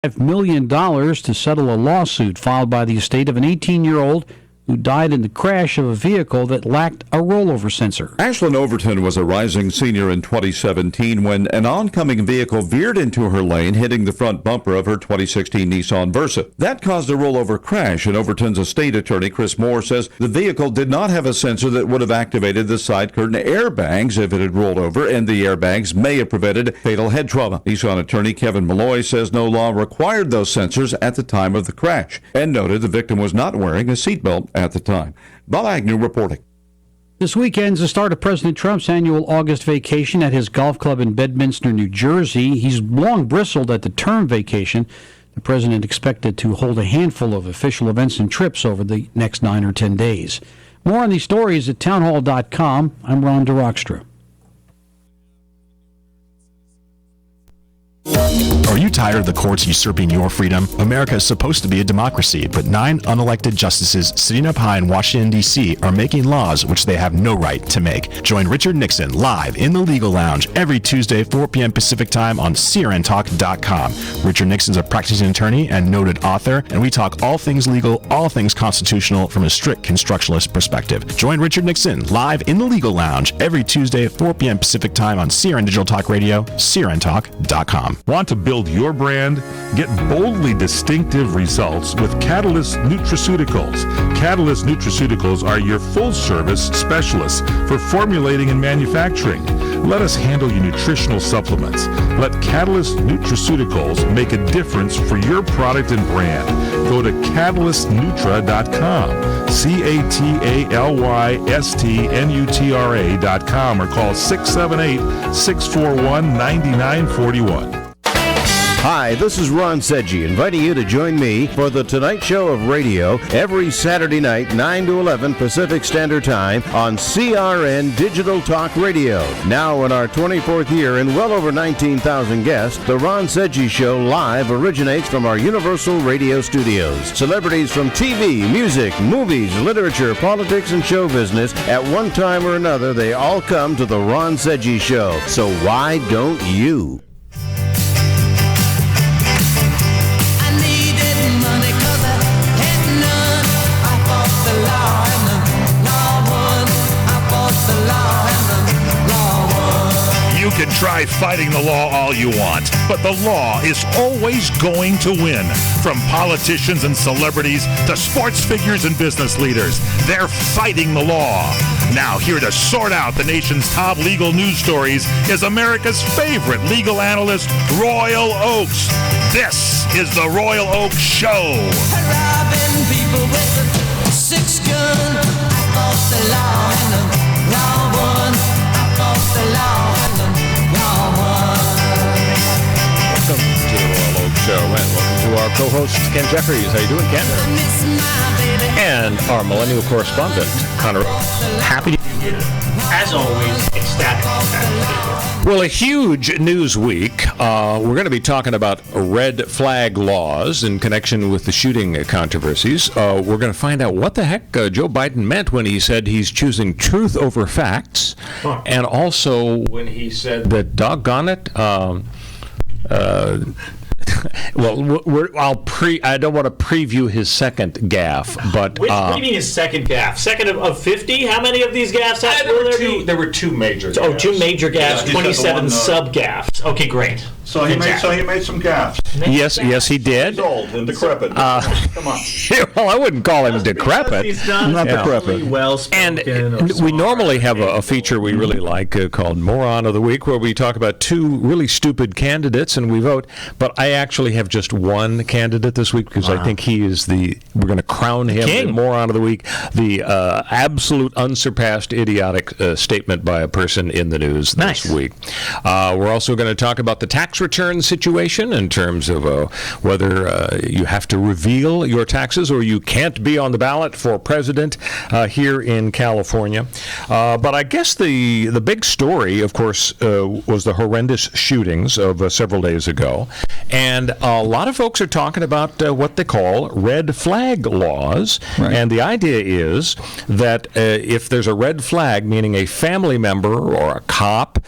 $5 million to settle a lawsuit filed by the estate of an 18-year-old who died in the crash of a vehicle that lacked a rollover sensor. Ashlyn Overton was a rising senior in 2017 when an oncoming vehicle veered into her lane, hitting the front bumper of her 2016 Nissan Versa. That caused a rollover crash, and Overton's estate attorney, Chris Moore, says the vehicle did not have a sensor that would have activated the side curtain airbags if it had rolled over, and the airbags may have prevented fatal head trauma. Nissan attorney Kevin Malloy says no law required those sensors at the time of the crash, and noted the victim was not wearing a seatbelt at the time. Bob Agnew reporting. This weekend's the start of President Trump's annual August vacation at his golf club in Bedminster, New Jersey. He's long bristled at the term vacation. The president expected to hold a handful of official events and trips over the next 9 or 10 days. More on these stories at townhall.com. I'm Ron DeRockstra. Are you tired of the courts usurping your freedom? America is supposed to be a democracy, but 9 unelected justices sitting up high in Washington, D.C. are making laws which they have no right to make. Join Richard Nixon live in the Legal Lounge every Tuesday, 4 p.m. Pacific Time on CRNTalk.com. Richard Nixon's a practicing attorney and noted author, and we talk all things legal, all things constitutional from a strict constructionalist perspective. Join Richard Nixon live in the Legal Lounge every Tuesday, 4 p.m. Pacific Time on CRN Digital Talk Radio, CRNTalk.com. Want to build your brand? Get boldly distinctive results with Catalyst Nutraceuticals. Catalyst Nutraceuticals are your full-service specialists for formulating and manufacturing. Let us handle your nutritional supplements. Let Catalyst Nutraceuticals make a difference for your product and brand. Go to catalystnutra.com, CATALYSTNUTRA.com, or call 678-641-9941. Hi, this is Ron Sedgy, inviting you to join me for The Tonight Show of Radio every Saturday night, 9 to 11 Pacific Standard Time on CRN Digital Talk Radio. Now in our 24th year and well over 19,000 guests, The Ron Sedgy Show live originates from our Universal Radio studios. Celebrities from TV, music, movies, literature, politics, and show business, at one time or another, they all come to The Ron Sedgy Show. So why don't you? You can try fighting the law all you want, but the law is always going to win. From politicians and celebrities to sports figures and business leaders, they're fighting the law. Now, here to sort out the nation's top legal news stories is America's favorite legal analyst, Royal Oakes. This is the Royal Oakes Show. Robbing people with a 6-gun. I fought the law and the law won. I fought the law and the law won. Welcome to the Royal Oakes Show, and welcome to our co-host, Ken Jeffries. How you doing, Ken? And our millennial correspondent, Connor. Happy to be here. As always, ecstatic. Well, a huge news week. We're going to be talking about red flag laws in connection with the shooting controversies. We're going to find out what the heck Joe Biden meant when he said he's choosing truth over facts, and also when he said that, doggone it, well, I don't want to preview his second gaffe, but what do you mean his second gaffe? Second of 50? How many of these gaffes there were two major gaffes. Oh, two major gaffes, Yeah, 27 sub gaffes. Okay, great. So he made some gaffes. Yes, he did. He's old and decrepit. Come on. Well, I wouldn't call him decrepit. He's not decrepit. Well-spoken. And we normally have a feature we really like called Moron of the Week, where we talk about two really stupid candidates and we vote. But I actually have just one candidate this week because I think he is we're going to crown him the Moron of the Week, the absolute unsurpassed idiotic statement by a person in the news this week. We're also going to talk about the tax return situation in terms of whether you have to reveal your taxes or you can't be on the ballot for president here in California. But I guess the big story, of course, was the horrendous shootings of several days ago. And a lot of folks are talking about what they call red flag laws. Right. And the idea is that if there's a red flag, meaning a family member or a cop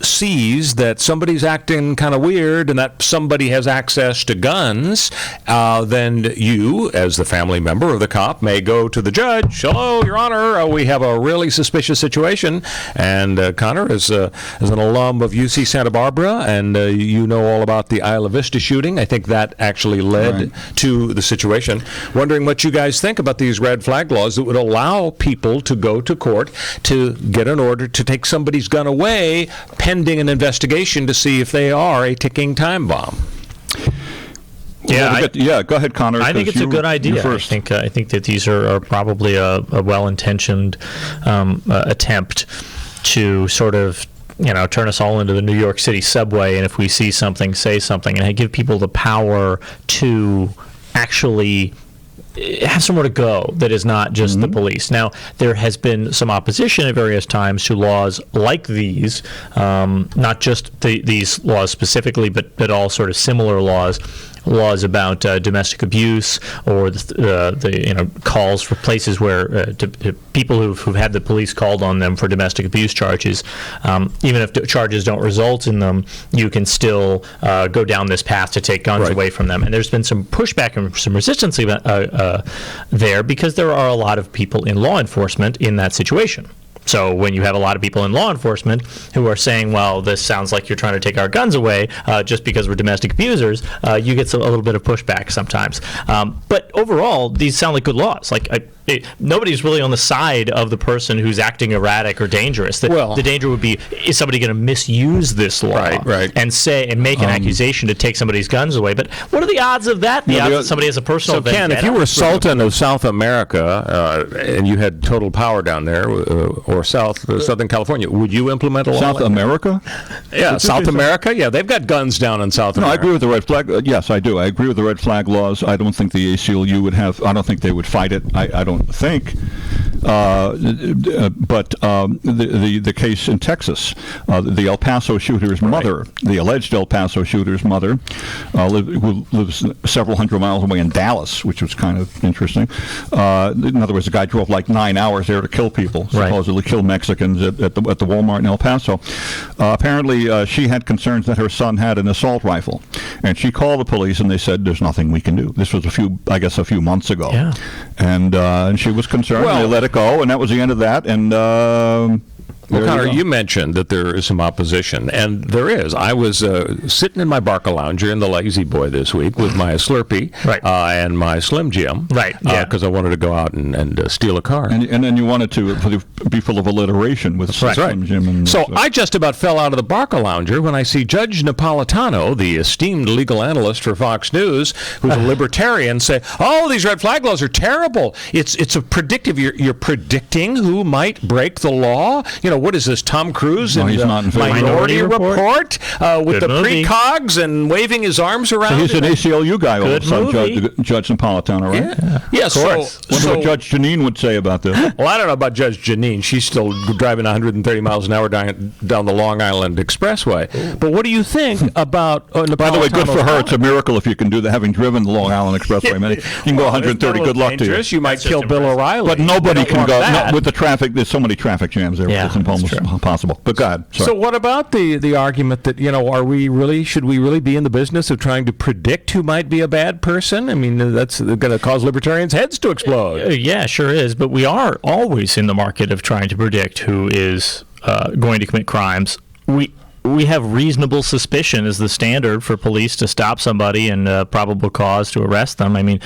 sees that somebody's acting kind of weird and that somebody has access to guns, then you, as the family member of the cop, may go to the judge. Hello, Your Honor, we have a really suspicious situation. And Connor is an alum of UC Santa Barbara, and you know all about the Isla Vista shooting. I think that actually led to the situation. Wondering what you guys think about these red flag laws that would allow people to go to court to get an order to take somebody's gun away pending an investigation to see if they are a ticking time bomb. Yeah, go ahead, Connor. I think it's a good idea. I think that these are probably a well-intentioned attempt to sort of turn us all into the New York City subway, and if we see something, say something, and give people the power to actually have somewhere to go that is not just the police. Now, there has been some opposition at various times to laws like these, not just these laws specifically, but all sort of similar laws about domestic abuse, or the calls for places where people who've had the police called on them for domestic abuse charges, even if the charges don't result in them, you can still go down this path to take guns away from them. And there's been some pushback and some resistance there, because there are a lot of people in law enforcement in that situation. So when you have a lot of people in law enforcement who are saying, well, this sounds like you're trying to take our guns away just because we're domestic abusers, you get a little bit of pushback sometimes. But overall, these sound like good laws. Nobody's really on the side of the person who's acting erratic or dangerous. The danger would be, is somebody going to misuse this law and make an accusation to take somebody's guns away? But what are the odds of that? The odds that somebody has a personal vendetta? So, Ken, if you were Sultan of South America and you had total power down there, or Southern California, would you implement a law? South America? Yeah, South America. Yeah, they've got guns down in South America. No, I agree with the red flag. Yes, I do. I agree with the red flag laws. I don't think the ACLU would have. I don't think they would fight it. I don't think. But the case in Texas, the El Paso shooter's mother, the alleged El Paso shooter's mother, who lives several hundred miles away in Dallas, which was kind of interesting. In other words, the guy drove like 9 hours there to kill people, supposedly kill Mexicans at the Walmart in El Paso. Apparently, she had concerns that her son had an assault rifle, and she called the police, and they said, "There's nothing we can do." This was a few months ago, and she was concerned. They let it go, and that was the end of that. And well, Connor, you mentioned that there is some opposition, and there is. I was sitting in my Barca Lounger in the Lazy Boy this week with my Slurpee and my Slim Jim, because I wanted to go out and steal a car. And then you wanted to be full of alliteration with Slim Jim. And so I just about fell out of the Barca Lounger when I see Judge Napolitano, the esteemed legal analyst for Fox News, who's a libertarian, say, "Oh, these red flag laws are terrible. It's a predictive. You're predicting who might break the law. What is this, Tom Cruise in the Minority Report with the precogs and waving his arms around? So he's an ACLU guy also, Judge Napolitano, right? Yeah, of course. Wonder what Judge Janine would say about this. Well, I don't know about Judge Janine. She's still driving 130 miles an hour down the Long Island Expressway. Ooh. But what do you think about Napolitano's? By the way, good for her. It's a miracle if you can do that, having driven the Long Island Expressway. You can go 130. Good luck to you. You might kill Bill O'Reilly. But nobody can go with the traffic. There's so many traffic jams there. Yeah. It's almost impossible. But go ahead. So what about the argument that should we really be in the business of trying to predict who might be a bad person? I mean, that's going to cause libertarians' heads to explode. Yeah, sure is. But we are always in the market of trying to predict who is going to commit crimes. We have reasonable suspicion as the standard for police to stop somebody and probable cause to arrest them. I mean,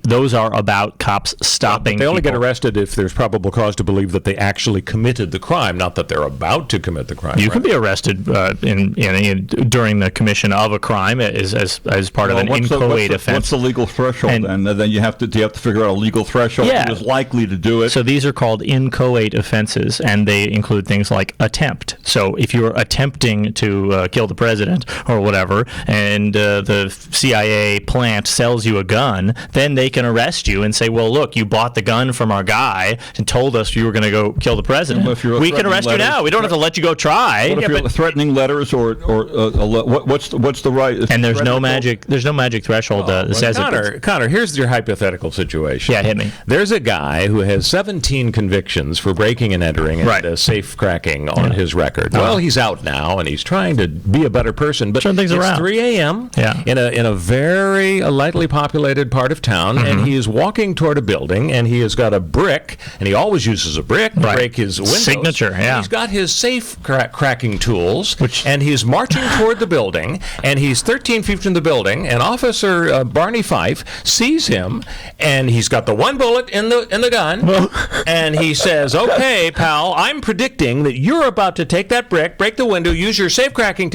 those are about cops stopping. They only get arrested if there's probable cause to believe that they actually committed the crime, not that they're about to commit the crime. You can be arrested during the commission of a crime as part of an inchoate offense. What's the legal threshold? And then you have to figure out a legal threshold who is likely to do it. So these are called inchoate offenses, and they include things like attempt. So if you're attempting to kill the president or whatever, and the CIA plant sells you a gun, then they can arrest you and say, well, look, you bought the gun from our guy and told us you were going to go kill the president. We can arrest you now. We don't have to let you go try. What if you're threatening letters or what's the right? And there's no magic threshold that says it. Connor, here's your hypothetical situation. Yeah, hit me. There's a guy who has 17 convictions for breaking and entering and safe cracking on his record. Well, he's out now, and He's trying to be a better person, but turn things it's around. 3 a.m. Yeah. in a very lightly populated part of town, and he is walking toward a building, and he has got a brick, and he always uses a brick to break his windows. Signature, yeah. And he's got his safe cracking tools, and he's marching toward the building, and he's 13 feet from the building, and Officer Barney Fife sees him, and he's got the one bullet in the gun, and he says, "Okay, pal, I'm predicting that you're about to take that brick, break the window, use your safe cracking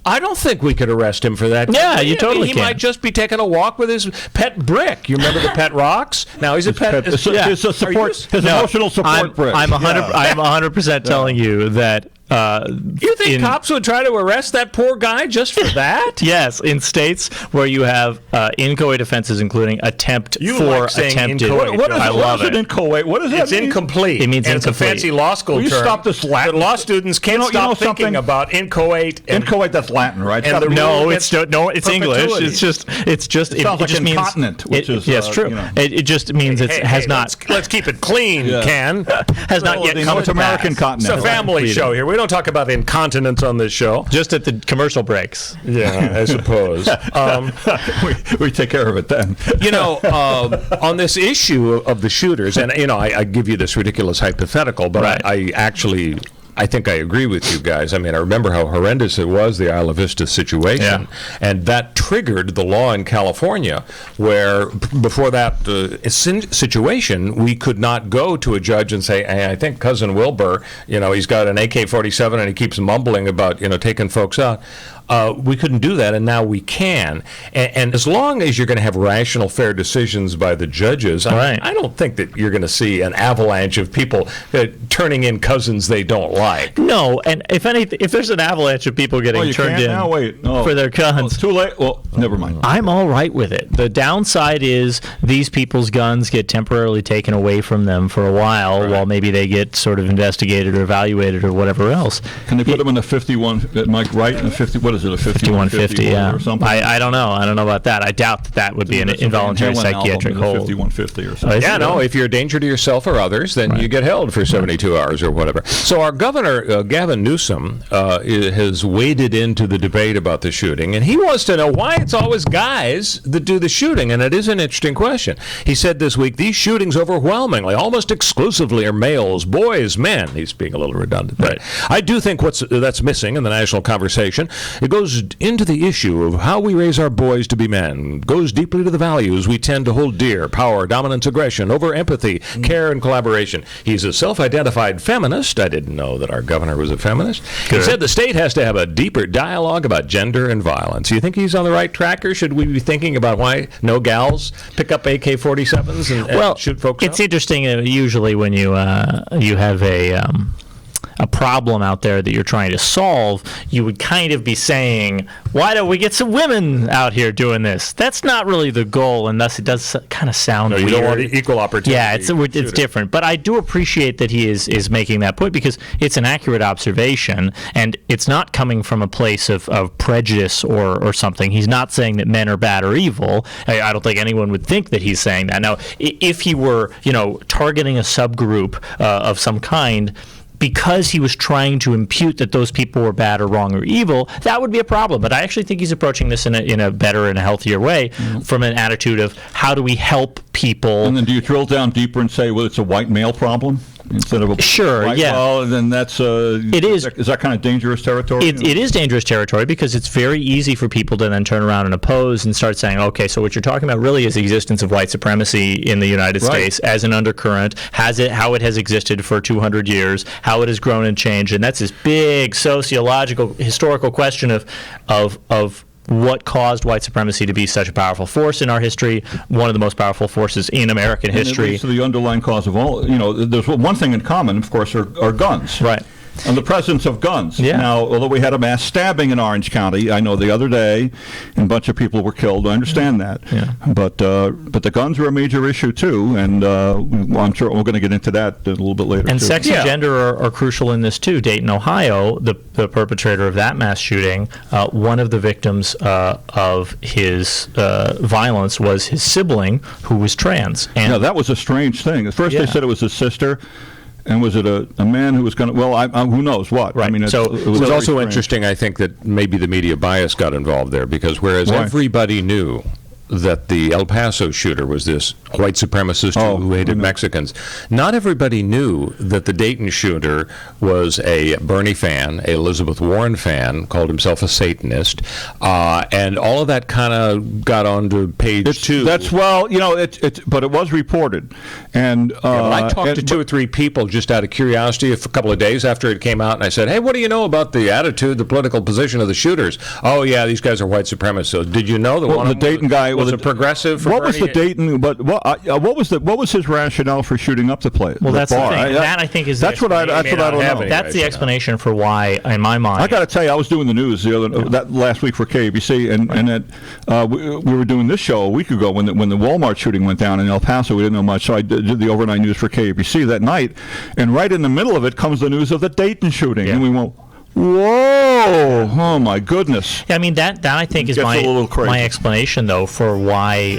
I don't think we could arrest him for that. Yeah, you totally He can. might just be taking a walk with his pet brick. You remember the pet rocks? Now he's a pet. It's a support, his emotional support brick. I'm 100% telling you that. You think cops would try to arrest that poor guy just for that? Yes, in states where you have inchoate offenses, including attempted. What is I love it. Inchoate? What does that It's mean? incomplete. It means it's incomplete. a fancy law school Will you term. stop this Latin? The law students can't stop thinking about inchoate. Inchoate, that's Latin, right? And It's English. perpetuity. It's just It sounds like just means incontinent, which is, yes, true. you know. It just means it has not Let's keep it clean, Ken. has not yet come It's to American pass. continent. It's a family show here. We don't talk about incontinence on this show. Just at the commercial breaks. Yeah, I suppose. we take care of it then. On this issue of the shooters, and I give you this ridiculous hypothetical, but Right. I think I agree with you guys. I mean, I remember how horrendous it was, the Isla Vista situation, and that triggered the law in California, where before that situation, we could not go to a judge and say, hey, I think Cousin Wilbur, he's got an AK-47 and he keeps mumbling about, taking folks out. We couldn't do that, and now we can. And as long as you're going to have rational, fair decisions by the judges, I don't think that you're going to see an avalanche of people turning in cousins they don't like. No, and if there's an avalanche of people getting turned in for their guns, it's too late. Well, never mind. I'm all right with it. The downside is these people's guns get temporarily taken away from them for a while maybe they get sort of investigated or evaluated or whatever else. Can they put them in the 51? Mike, right? In the 50? What is it? A 5150? Yeah. Or something? I don't know. I don't know about that. I doubt that would be an involuntary psychiatric hold. 5150 or something. If you're a danger to yourself or others, then you get held for 72 hours or whatever. So our governor, Gavin Newsom, has waded into the debate about the shooting, and he wants to know why it's always guys that do the shooting, and it is an interesting question. He said this week, these shootings overwhelmingly, almost exclusively are males, boys, men. He's being a little redundant. Right. I do think that's missing in the national conversation. It goes into the issue of how we raise our boys to be men, goes deeply to the values we tend to hold dear: power, dominance, aggression, over empathy, care, and collaboration. He's a self-identified feminist. I didn't know that our governor was a feminist. Good. He said the state has to have a deeper dialogue about gender and violence. You think he's on the right track, or should we be thinking about why no gals pick up AK-47s and shoot folks It's out? interesting, usually when you have a problem out there that you're trying to solve, you would kind of be saying, why don't we get some women out here doing this? That's not really the goal, and thus it does kind of sound weird. You don't want equal opportunity. Yeah, it's different. But I do appreciate that he is making that point, because it's an accurate observation, and it's not coming from a place of prejudice or something. He's not saying that men are bad or evil. I don't think anyone would think that he's saying that. Now, if he were, targeting a subgroup of some kind, because he was trying to impute that those people were bad or wrong or evil, that would be a problem. But I actually think he's approaching this in a better and a healthier way, from an attitude of how do we help people. And then do you drill down deeper and say, well, it's a white male problem instead of a white? Well, then that's it is. Is that kind of dangerous territory? It is dangerous territory, because it's very easy for people to then turn around and oppose and start saying, okay, so what you're talking about really is the existence of white supremacy in the United States as an undercurrent, how it has existed for 200 years, how it has grown and changed, and that's this big sociological, historical question of what caused white supremacy to be such a powerful force in our history, one of the most powerful forces in American history. So the underlying cause of all, there's one thing in common, of course, are guns. Right. And the presence of guns. Yeah. Now, although we had a mass stabbing in Orange County, I know the other day, and a bunch of people were killed. I understand that. Yeah. But the guns are a major issue too, and I'm sure we're going to get into that a little bit later. And too. sex and gender are crucial in this too. Dayton, Ohio, the perpetrator of that mass shooting, one of the victims of his violence was his sibling, who was trans. And that was a strange thing. At first they said it was his sister. And was it a man who was going to? Well, who knows what? Right. I mean, So it was very also strange. interesting, I think, that maybe the media bias got involved there, because whereas Why? everybody knew that the El Paso shooter was this white supremacist who hated Mexicans, not everybody knew that the Dayton shooter was a Bernie fan, a Elizabeth Warren fan, called himself a Satanist, and all of that kind of got onto page 2. That's but it was reported, and I talked to 2 or 3 people just out of curiosity a couple of days after it came out, and I said, "Hey, what do you know about the attitude, the political position of the shooters?" "Oh, yeah, these guys are white supremacists." So did you know that one the of them Dayton guy was a progressive? For what was the Bernie? Dayton? But what was his rationale for shooting up the place? Well, that's the bar? thing. That I think is that's what I don't know. That's the explanation for why, in my mind. I got to tell you, I was doing the news that last week for KABC, and that we were doing this show a week ago when the Walmart shooting went down in El Paso. We didn't know much, so I did the overnight news for KABC that night, and right in the middle of it comes the news of the Dayton shooting, and we went, whoa! Oh my goodness! Yeah, I mean that I think is Gets a little crazy. my explanation though for why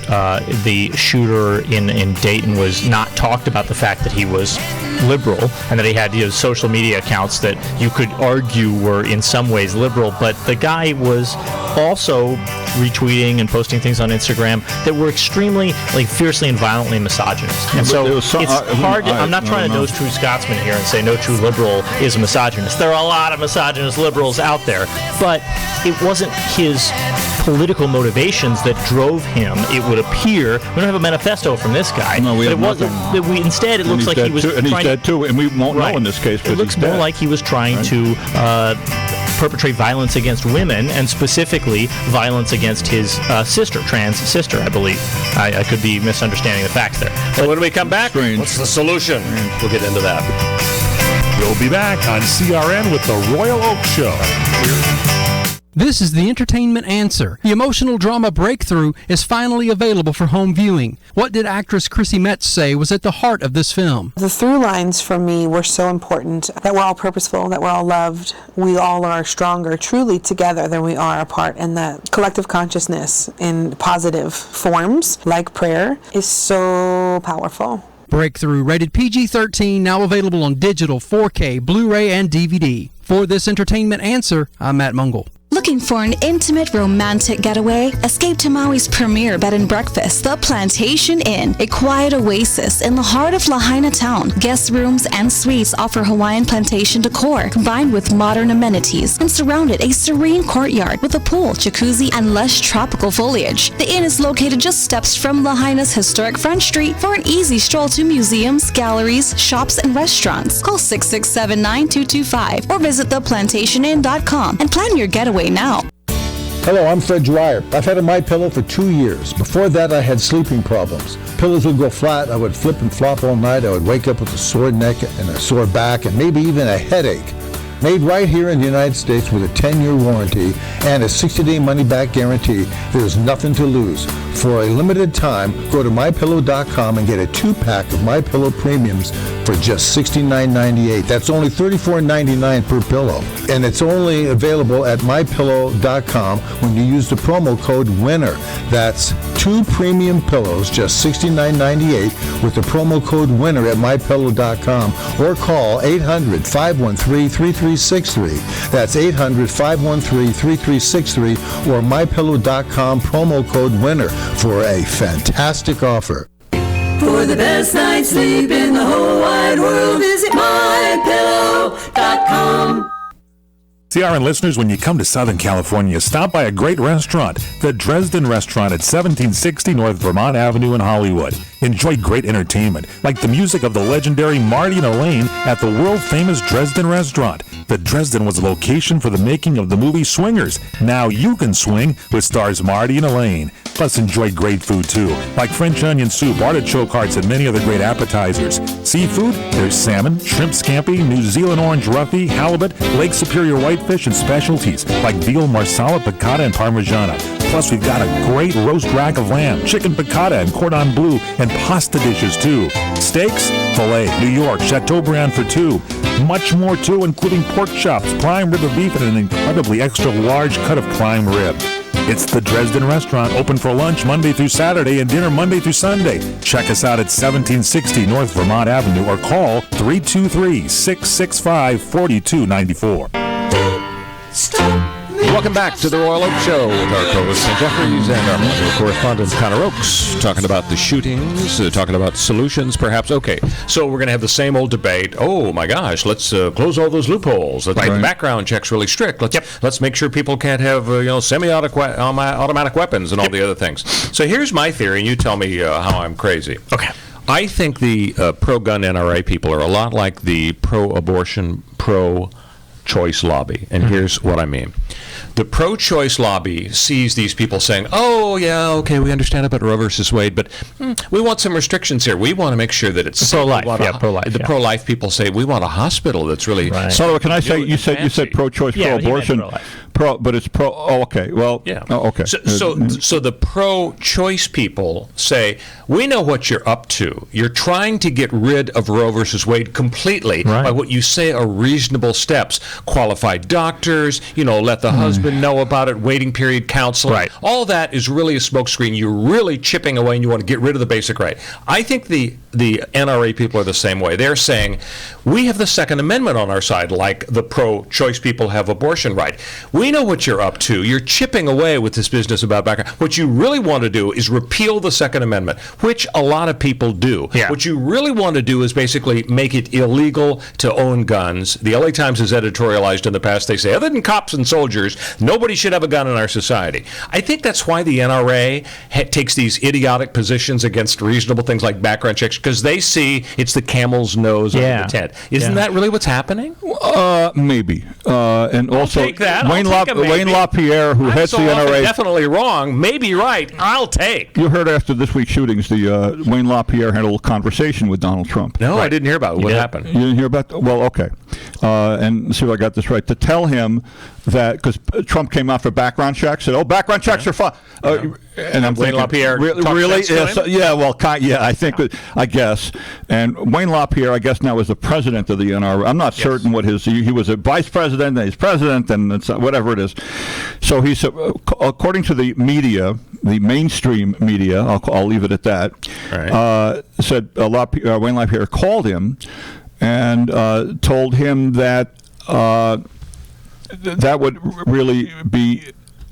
the shooter in Dayton was not talked about, the fact that he was liberal and that he had social media accounts that you could argue were in some ways liberal, but the guy was also retweeting and posting things on Instagram that were extremely, fiercely and violently misogynist. And so it's hard. I'm not trying to nose true Scotsman here and say no true liberal is a misogynist. There are a lot of misogynist liberals out there, but it wasn't his political motivations that drove him. It would appear, we don't have a manifesto from this guy. No, we but have it wasn't. Instead, it looks like he was too, and he's dead too, and we won't know in this case. It looks more like he was trying to perpetrate violence against women, and specifically violence against his sister, trans sister, I believe. I could be misunderstanding the facts there. So when we come back, Strange. what's the solution? We'll get into that. We'll be back on CRN with the Royal Oak Show. This is the entertainment answer. The emotional drama Breakthrough is finally available for home viewing. What did actress Chrissy Metz say was at the heart of this film? The through lines for me were so important, that we're all purposeful, that we're all loved. We all are stronger truly together than we are apart, and that collective consciousness in positive forms like prayer is so powerful. Breakthrough, rated PG-13, now available on digital, 4K, Blu-ray, and DVD. For this entertainment answer, I'm Matt Mungle. Looking for an intimate, romantic getaway? Escape to Maui's premier bed and breakfast, The Plantation Inn, a quiet oasis in the heart of Lahaina town. Guest rooms and suites offer Hawaiian plantation decor, combined with modern amenities, and surrounded a serene courtyard with a pool, jacuzzi, and lush tropical foliage. The inn is located just steps from Lahaina's historic Front Street for an easy stroll to museums, galleries, shops, and restaurants. Call 667-9225 or visit theplantationinn.com and plan your getaway now. Hello, I'm Fred Dwyer. I've had a MyPillow for 2 years. Before that, I had sleeping problems. Pillows would go flat, I would flip and flop all night, I would wake up with a sore neck and a sore back and maybe even a headache. Made right here in the United States with a 10-year warranty and a 60-day money-back guarantee, there's nothing to lose. For a limited time, go to MyPillow.com and get a 2-pack of MyPillow Premiums for just $69.98. That's only $34.99 per pillow. And it's only available at MyPillow.com when you use the promo code WINNER. That's 2 premium pillows, just $69.98 with the promo code WINNER at MyPillow.com, or call 800-513-3363. That's 800-513-3363 or MyPillow.com, promo code WINNER for a fantastic offer. For the best night's sleep in the whole wide world, visit MyPillow.com. CRN listeners, when you come to Southern California, stop by a great restaurant, the Dresden Restaurant at 1760 North Vermont Avenue in Hollywood. Enjoy great entertainment, like the music of the legendary Marty and Elaine at the world-famous Dresden Restaurant. The Dresden was a location for the making of the movie Swingers. Now you can swing with stars Marty and Elaine. Plus, enjoy great food, too, like French onion soup, artichoke hearts, and many other great appetizers. Seafood, there's salmon, shrimp scampi, New Zealand orange roughy, halibut, Lake Superior whitefish, and specialties like veal, marsala, piccata, and parmigiana. Plus, we've got a great roast rack of lamb, chicken piccata, and cordon bleu, and pasta dishes, too. Steaks, filet, New York, Chateaubriand for 2. Much more, too, including pork chops, prime rib of beef, and an incredibly extra large cut of prime rib. It's the Dresden Restaurant, open for lunch Monday through Saturday and dinner Monday through Sunday. Check us out at 1760 North Vermont Avenue or call 323-665-4294. Welcome back to the Royal Oak Show with our co-host Ken Jeffries and our political correspondent Connor Oakes, talking about the shootings, talking about solutions, perhaps. Okay, so we're going to have the same old debate. Oh my gosh, let's close all those loopholes. Let's make the background checks really strict. Let's make sure people can't have semi-automatic weapons and all the other things. So here's my theory, and you tell me how I'm crazy. Okay. I think the pro-gun NRA people are a lot like the pro-abortion, pro-choice lobby, and here's what I mean. The pro-choice lobby sees these people saying, oh, yeah, okay, we understand about Roe versus Wade, but we want some restrictions here. We want to make sure that it's pro-life. Pro-life. The pro-life people say, we want a hospital that's really... Right. So can I say, you said pro-choice, pro-abortion, but it's pro... Oh, okay, well... Yeah. Oh, okay. So the pro-choice people say, we know what you're up to. You're trying to get rid of Roe versus Wade completely by what you say are reasonable steps. Qualified doctors, let the husband know about it, waiting period counseling. Right. All that is really a smokescreen. You're really chipping away and you want to get rid of the basic right. I think the NRA people are the same way. They're saying, we have the Second Amendment on our side, like the pro-choice people have abortion right. We know what you're up to. You're chipping away with this business about background. What you really want to do is repeal the Second Amendment, which a lot of people do. Yeah. What you really want to do is basically make it illegal to own guns. The LA Times has editorialized in the past. They say, other than cops and soldiers, nobody should have a gun in our society. I think that's why the NRA takes these idiotic positions against reasonable things like background checks, because they see it's the camel's nose under the tent. Isn't that really what's happening? Maybe. And also, take that. Wayne LaPierre, who heads the NRA... definitely wrong. Maybe right. I'll take. You heard after this week's shootings, the Wayne LaPierre had a little conversation with Donald Trump. No, I didn't hear about it. What happened? You didn't hear about... Well, okay. And see if I got this right. To tell him that, because Trump came out for background checks, said, background checks are fun. And I'm Wayne thinking, LaPierre really? I guess. And Wayne LaPierre, I guess now is the president of the NRA. I'm not certain what he was a vice president, and he's president, and it's whatever it is. So he's, according to the media, the mainstream media, I'll leave it at that, said Wayne LaPierre called him and told him that that would really be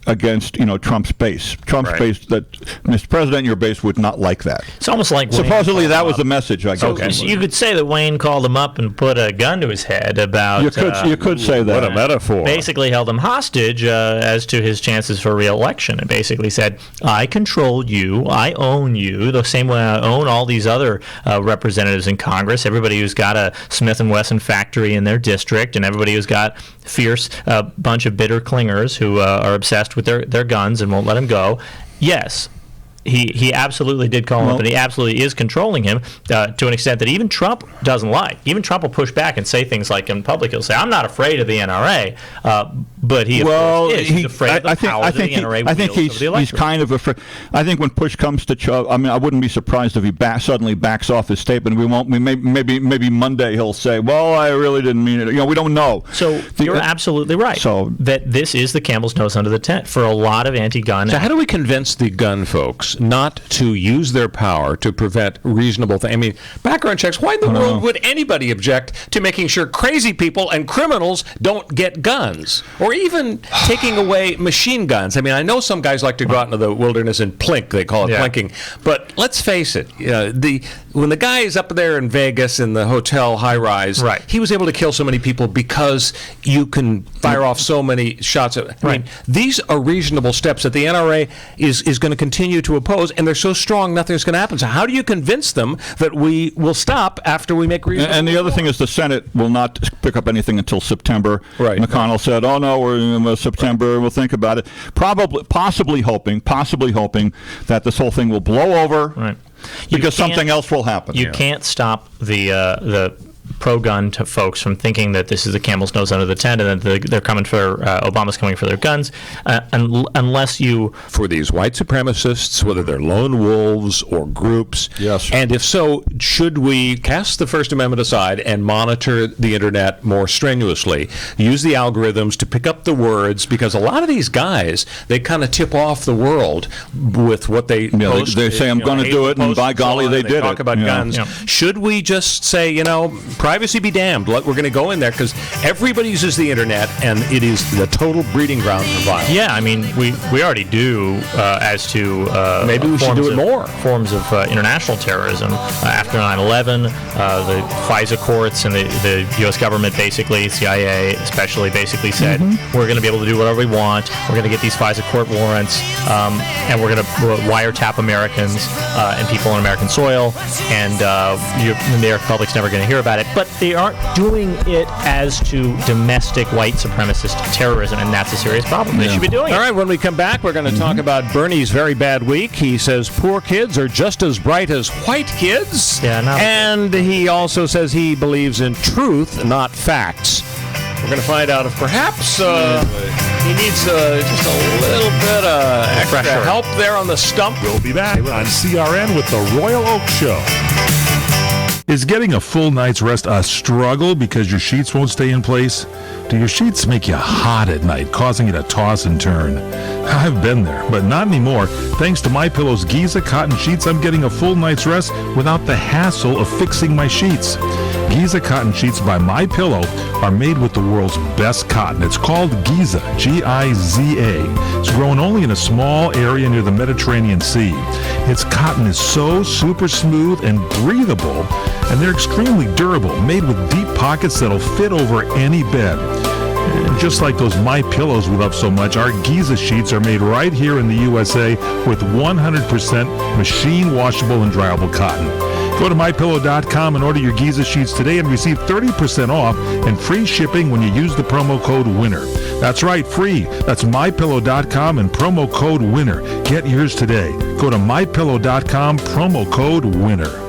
against Trump's base. Trump's base, that Mr. President, your base would not like that. It's almost like supposedly that was the message. I guess you could say that Wayne called him up and put a gun to his head about. You could say that. What a metaphor. Basically held him hostage as to his chances for re-election, and basically said, "I control you. I own you the same way I own all these other representatives in Congress. Everybody who's got a Smith & Wesson factory in their district, and everybody who's got fierce bunch of bitter clingers who are obsessed with their guns and won't let him go." Yes, he absolutely did call him up, and he absolutely is controlling him to an extent that even Trump doesn't like. Even Trump will push back and say things like in public, he'll say, "I'm not afraid of the NRA," but he of course is. He's afraid of the power that the NRA I think he's kind of afraid. I think when push comes to shove, I wouldn't be surprised if he suddenly backs off his statement. Maybe Monday he'll say, "Well, I really didn't mean it." We don't know. So you're absolutely right. So that this is the camel's nose under the tent for a lot of anti-gun. So how do we convince the gun folks not to use their power to prevent reasonable things? Background checks. Why in the world would anybody object to making sure crazy people and criminals don't get guns? Or even taking away machine guns. I know some guys like to go out into the wilderness and plink. They call it plinking. But let's face it. When the guy is up there in Vegas in the hotel high-rise, he was able to kill so many people because you can fire off so many shots. These are reasonable steps that the NRA is going to continue to oppose, and they're so strong nothing's going to happen. So how do you convince them that we will stop after we make reasonable? And the other thing is the Senate will not pick up anything until September. McConnell said, "Oh no, we're in September. We'll think about it." Possibly hoping that this whole thing will blow over, because something else will happen. You can't stop the pro-gun to folks from thinking that this is the camel's nose under the tent and that they're coming for Obama's coming for their guns, unless you for these white supremacists, whether they're lone wolves or groups. Yes. And if so, should we cast the First Amendment aside and monitor the internet more strenuously? Use the algorithms to pick up the words, because a lot of these guys, they kind of tip off the world with what they post. They say, I'm going to do it, and by golly, they did it. Talk about guns. Yeah. Should we just say, privacy be damned, we're going to go in there, because everybody uses the internet, and it is the total breeding ground for violence. Yeah, I mean, we already do as to maybe we should do it more. Forms of international terrorism. After 9/11, the FISA courts and the U.S. government, basically, CIA especially, basically said, we're going to be able to do whatever we want. We're going to get these FISA court warrants, and we're going to wiretap Americans and people on American soil, and the American public's never going to hear about it. But they aren't doing it as to domestic white supremacist terrorism, and that's a serious problem. They should be doing it. All right, when we come back, we're going to talk about Bernie's very bad week. He says poor kids are just as bright as white kids. And he also says he believes in truth, not facts. We're going to find out if perhaps he needs just a little bit of extra help there on the stump. We'll be back on CRN with the Royal Oak Show. Is getting a full night's rest a struggle because your sheets won't stay in place? Do your sheets make you hot at night, causing you to toss and turn? I've been there, but not anymore. Thanks to MyPillow's Giza cotton sheets, I'm getting a full night's rest without the hassle of fixing my sheets. Giza cotton sheets by MyPillow are made with the world's best cotton. It's called Giza, G-I-Z-A. It's grown only in a small area near the Mediterranean Sea. Its cotton is so super smooth and breathable, and they're extremely durable, made with deep pockets that'll fit over any bed. And just like those MyPillows we love so much, our Giza sheets are made right here in the USA with 100% machine washable and dryable cotton. Go to MyPillow.com and order your Giza sheets today and receive 30% off and free shipping when you use the promo code WINNER. That's right, free. That's MyPillow.com and promo code WINNER. Get yours today. Go to MyPillow.com, promo code WINNER.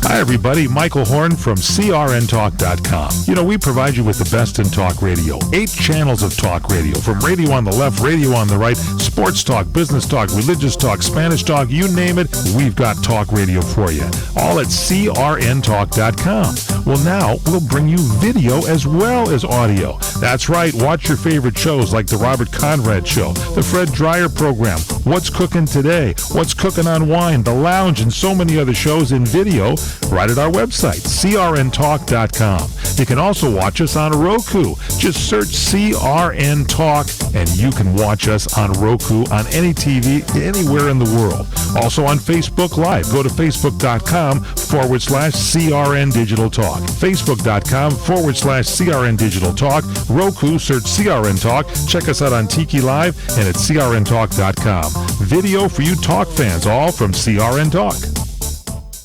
Hi, everybody. Michael Horn from CRNTalk.com. We provide you with the best in talk radio. 8 channels of talk radio, from radio on the left, radio on the right, sports talk, business talk, religious talk, Spanish talk, you name it, we've got talk radio for you. All at CRNTalk.com. Well, now we'll bring you video as well as audio. That's right. Watch your favorite shows like The Robert Conrad Show, The Fred Dreyer Program, What's Cooking Today, What's Cooking on Wine, The Lounge, and so many other shows in video right at our website, CRNTalk.com. You can also watch us on Roku. Just search CRN Talk, and you can watch us on Roku on any TV anywhere in the world. Also on Facebook Live. Go to Facebook.com/CRN Digital Talk. Facebook.com/CRN Digital Talk. Roku, search CRN Talk. Check us out on Tiki Live and at CRNTalk.com. Video for you talk fans, all from CRN Talk.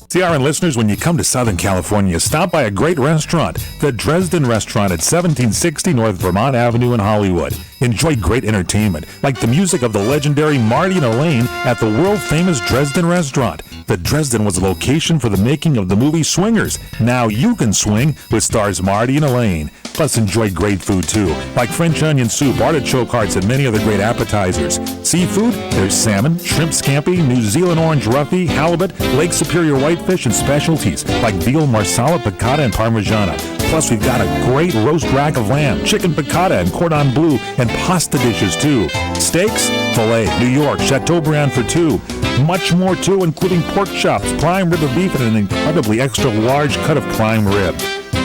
CRN listeners, when you come to Southern California, stop by a great restaurant, the Dresden Restaurant at 1760 North Vermont Avenue in Hollywood. Enjoy great entertainment, like the music of the legendary Marty and Elaine at the world-famous Dresden Restaurant. The Dresden was the location for the making of the movie Swingers. Now you can swing with stars Marty and Elaine. Plus, enjoy great food, too, like French onion soup, artichoke hearts, and many other great appetizers. Seafood, there's salmon, shrimp scampi, New Zealand orange roughy, halibut, Lake Superior whitefish, and specialties like veal marsala, piccata, and parmigiana. Plus, we've got a great roast rack of lamb, chicken piccata, and cordon bleu, and pasta dishes, too. Steaks, filet, New York, Chateaubriand for 2. Much more, too, including pork chops, prime rib of beef, and an incredibly extra large cut of prime rib.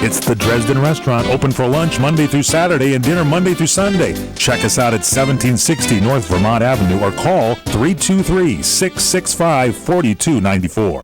It's the Dresden Restaurant, open for lunch Monday through Saturday and dinner Monday through Sunday. Check us out at 1760 North Vermont Avenue or call 323-665-4294.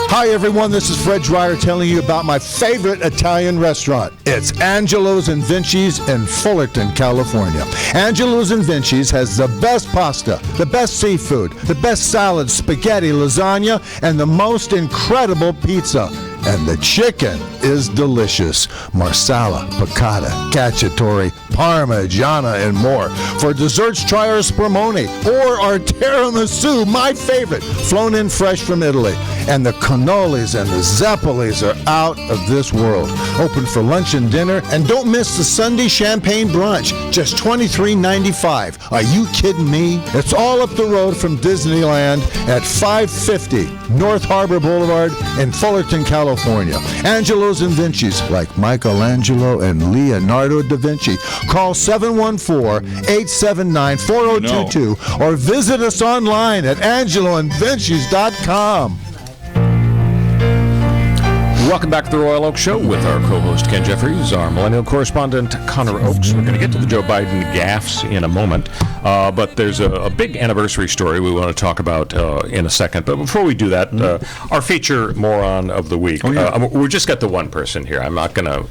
Hi everyone, this is Fred Dreyer telling you about my favorite Italian restaurant. It's Angelo's and Vinci's in Fullerton, California. Angelo's and Vinci's has the best pasta, the best seafood, the best salad, spaghetti, lasagna, and the most incredible pizza. And the chicken is delicious. Marsala, piccata, cacciatore, Parmigiana, and more. For desserts, try our spumoni or our tiramisu, my favorite, flown in fresh from Italy. And the cannolis and the zeppolis are out of this world. Open for lunch and dinner, and don't miss the Sunday champagne brunch, just $23.95. Are you kidding me? It's all up the road from Disneyland at 550 North Harbor Boulevard in Fullerton, California. Angelo's and Vinci's, like Michelangelo and Leonardo da Vinci. Call 714-879-4022 or visit us online at angeloandvincis.com. Welcome back to the Royal Oak Show with our co-host Ken Jeffries, our millennial correspondent Connor Oakes. We're going to get to the Joe Biden gaffes in a moment, but there's a big anniversary story we want to talk about in a second. But before we do that, our feature moron of the week. We just got the one person here. I'm not going to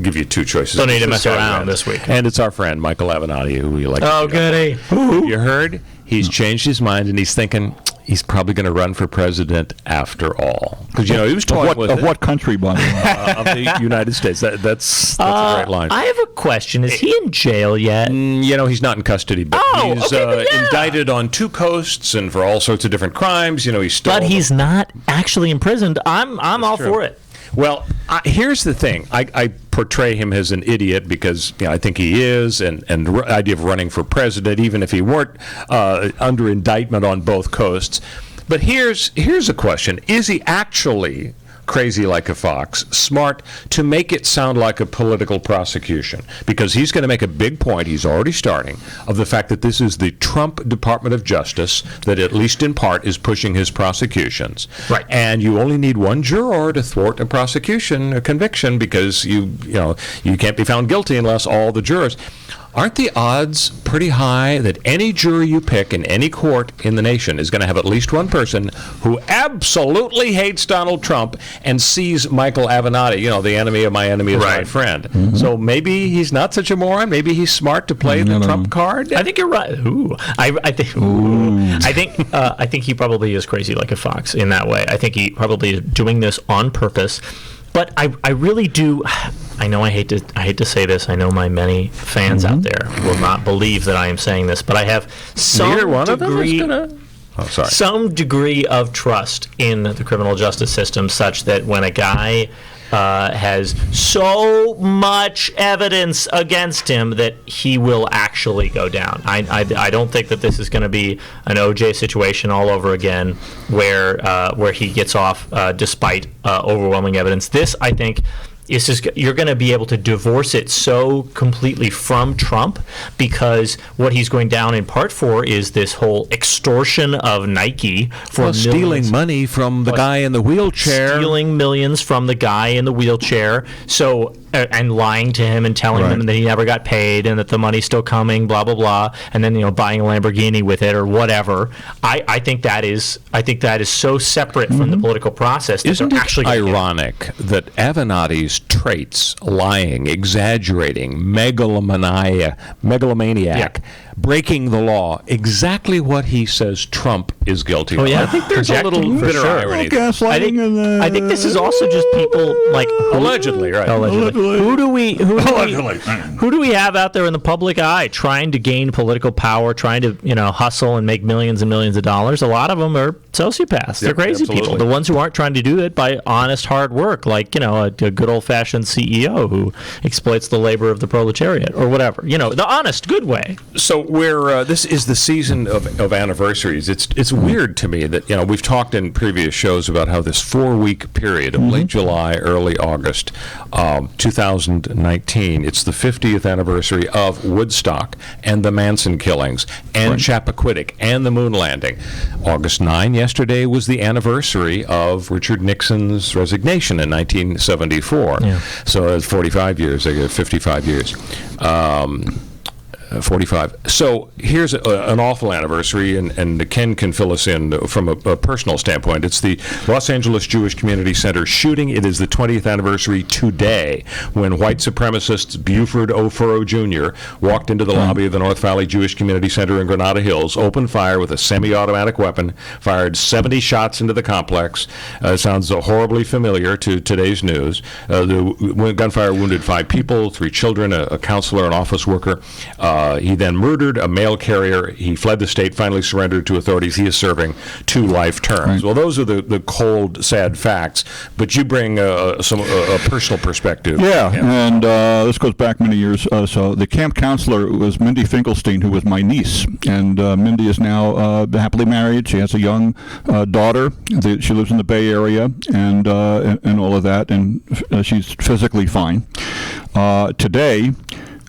give you two choices. Don't need to mess around this week. And it's our friend Michael Avenatti, who we like. Oh, goody. You heard? He's changed his mind, and he's thinking he's probably going to run for president after all. Because, he was toying with of what country, by the way? of the United States. That's a great line. I have a question. Is he in jail yet? He's not in custody, but he's indicted on 2 coasts and for all sorts of different crimes. He's still. But he's not actually imprisoned. I'm all for it. Well, here's the thing. I portray him as an idiot because I think he is, and the idea of running for president, even if he weren't under indictment on both coasts. But here's a question. Is he actually crazy like a fox, smart to make it sound like a political prosecution? Because he's going to make a big point, he's already starting, of the fact that this is the Trump Department of Justice that, at least in part, is pushing his prosecutions. Right. And you only need one juror to thwart a prosecution, a conviction, because you can't be found guilty unless all the jurors. Aren't the odds pretty high that any jury you pick in any court in the nation is going to have at least one person who absolutely hates Donald Trump and sees Michael Avenatti, the enemy of my enemy is my friend? Mm-hmm. So maybe he's not such a moron. Maybe he's smart to play the Trump card. I think you're right. I think he probably is crazy like a fox in that way. I think he probably is doing this on purpose. But I really do. I know I hate to say this. I know my many fans out there will not believe that I am saying this, but I have some degree of trust in the criminal justice system, such that when a guy has so much evidence against him that he will actually go down. I don't think that this is going to be an OJ situation all over again, where he gets off despite overwhelming evidence. This, I think, is just, you're going to be able to divorce it so completely from Trump, because what he's going down in part for is this whole extortion of Nike for stealing money from the guy in the wheelchair, stealing millions from the guy in the wheelchair. So and lying to him and telling him that he never got paid and that the money's still coming, blah blah blah, and then buying a Lamborghini with it or whatever. I think that is so separate from the political process. That Isn't they're it actually ironic that Avenatti's traits, lying, exaggerating, megalomaniac, breaking the law, exactly what he says Trump is guilty of? Yeah. I think there's a little bitter irony there. I think this is also just people like allegedly, right? Allegedly. Who do we have out there in the public eye trying to gain political power, trying to hustle and make millions and millions of dollars? A lot of them are sociopaths. They're crazy people. The ones who aren't trying to do it by honest hard work, like a good old fashioned CEO who exploits the labor of the proletariat or whatever. The honest, good way. So this is the season of anniversaries. It's weird to me that we've talked in previous shows about how this 4-week period of late July, early August, 2019. It's the 50th anniversary of Woodstock and the Manson killings and Chappaquiddick and the moon landing. August 9 yesterday was the anniversary of Richard Nixon's resignation in 1974. Yeah. So it's 45 years. 55 years. 45. So here's an awful anniversary, and Ken can fill us in from a personal standpoint. It's the Los Angeles Jewish Community Center shooting. It is the 20th anniversary today when white supremacists Buford O'Furrow Jr. walked into the lobby of the North Valley Jewish Community Center in Granada Hills, opened fire with a semi-automatic weapon, fired 70 shots into the complex. Sounds horribly familiar to today's news. The gunfire wounded 5 people, 3 children, a counselor, an office worker. He then murdered a mail carrier. He fled the state, finally surrendered to authorities. He is serving 2 life terms. Well, those are the cold, sad facts. But you bring a personal perspective. Yeah, and this goes back many years. So the camp counselor was Mindy Finkelstein, who was my niece. And Mindy is now happily married. She has a young daughter. She lives in the Bay Area and all of that. And she's physically fine. Today,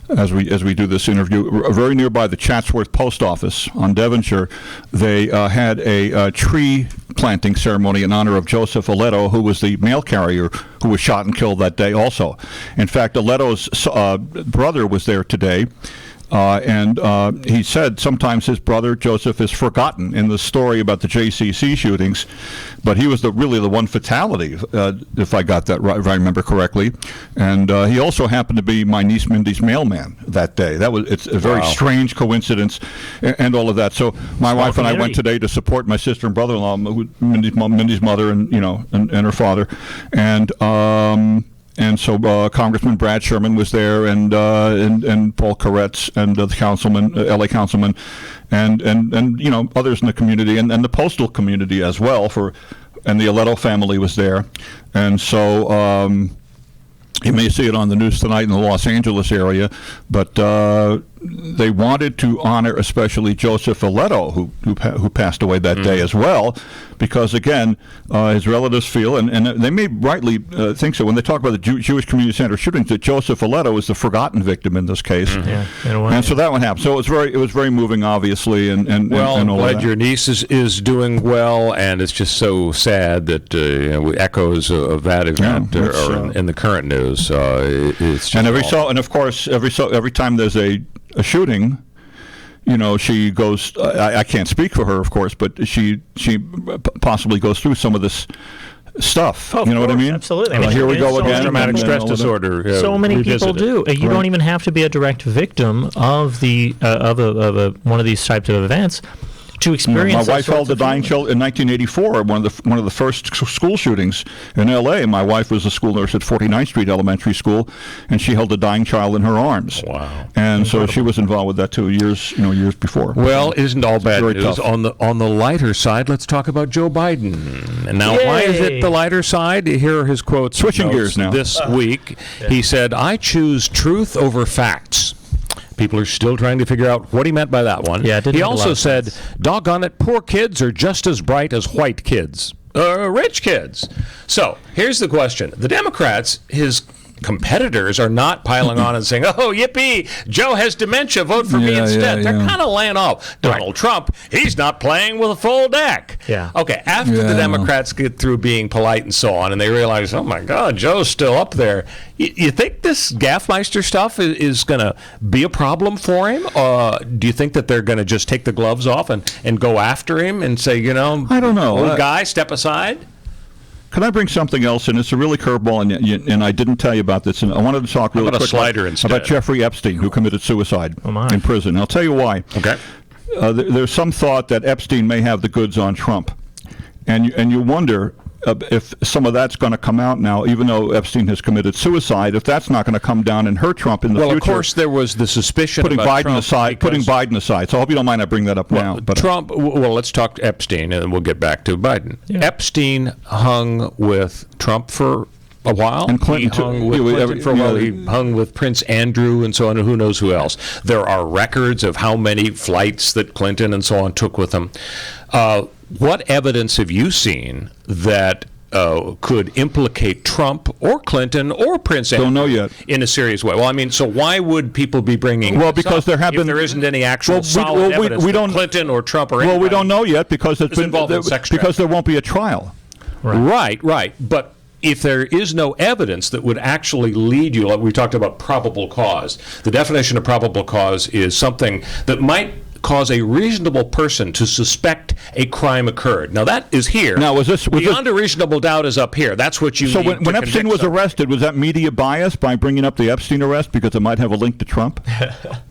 as we do this interview, very nearby the Chatsworth Post Office on Devonshire, they had a tree planting ceremony in honor of Joseph Aletto, who was the mail carrier who was shot and killed that day also. In fact, Aletto's brother was there today. And he said sometimes his brother Joseph is forgotten in the story about the JCC shootings, but he was really the one fatality, if I got that right, if I remember correctly. And he also happened to be my niece Mindy's mailman that day. It's a very strange coincidence, and all of that. So my wife and I went today to support my sister and brother-in-law, Mindy's mother, and and her father, and so Congressman Brad Sherman was there, and Paul Koretz, and the councilman, LA councilman, and others in the community, and the postal community as well. And the Aletto family was there, and so you may see it on the news tonight in the Los Angeles area, but they wanted to honor especially Joseph Aletto, who passed away that day as well, because again, his relatives feel, and they may rightly think so when they talk about the Jewish Community Center shootings, that Joseph Aletto is the forgotten victim in this case, and so that one happened. So it was very moving, obviously, and I'm all glad that. your niece is doing well, and it's just so sad that echoes of that event are in the current news. It's just every time there's a shooting, she goes. I can't speak for her, of course, but she possibly goes through some of this stuff. Oh, you know what I mean? Absolutely. Here we go again. Traumatic stress disorder. So many people do. You don't even have to be a direct victim of one of these types of events to experience. My wife held a dying child in 1984. One of the first school shootings in L.A. My wife was a school nurse at 49th Street Elementary School, and she held a dying child in her arms. Wow! And so she was involved with that too, years before. Well, it isn't all bad news. Tough. On the lighter side, let's talk about Joe Biden. And now, why is it the lighter side? Here are his quotes. Switching gears now. This week, he said, "I choose truth over facts." People are still trying to figure out what he meant by that one. Yeah, he also said, doggone it, poor kids are just as bright as white kids, rich kids. So here's the question. The Democrats, his competitors, are not piling on and saying, oh, yippee, Joe has dementia, vote for me instead. They're kind of laying off. Donald Trump, he's not playing with a full deck. Yeah. Okay, after the Democrats get through being polite and so on, and they realize, oh my God, Joe's still up there, you think this Gaffmeister stuff is going to be a problem for him? Do you think that they're going to just take the gloves off and go after him and say, I don't know. Old guy, step aside? Can I bring something else in? It's a really curveball, and I didn't tell you about this. And I wanted to talk really quick about Jeffrey Epstein, who committed suicide in prison. I'll tell you why. Okay. There's some thought that Epstein may have the goods on Trump, and you wonder if some of that's going to come out now, even though Epstein has committed suicide, if that's not going to come down and hurt Trump in the future. Well, of course, there was the suspicion putting about Biden aside. So I hope you don't mind I bring that up now. But Trump. Well, let's talk Epstein, and then we'll get back to Biden. Yeah. Epstein hung with Trump for a while. And Clinton, he hung with Clinton for a while. He hung with Prince Andrew and so on, and who knows who else. There are records of how many flights that Clinton and so on took with him. What evidence have you seen that could implicate Trump or Clinton or Prince Andrew? Don't know yet. In a serious way. Well, I mean, so why would people be bringing because this up if there isn't any actual solid evidence that Clinton or Trump or anybody we don't know yet because it's been involved in sex because there won't be a trial. Right. But if there is no evidence that would actually lead you, like we talked about probable cause, the definition of probable cause is something that might cause a reasonable person to suspect a crime occurred. Now that is here. Now was beyond a reasonable doubt is up here. That's what you. So need when to Epstein was arrested, was that media bias by bringing up the Epstein arrest because it might have a link to Trump?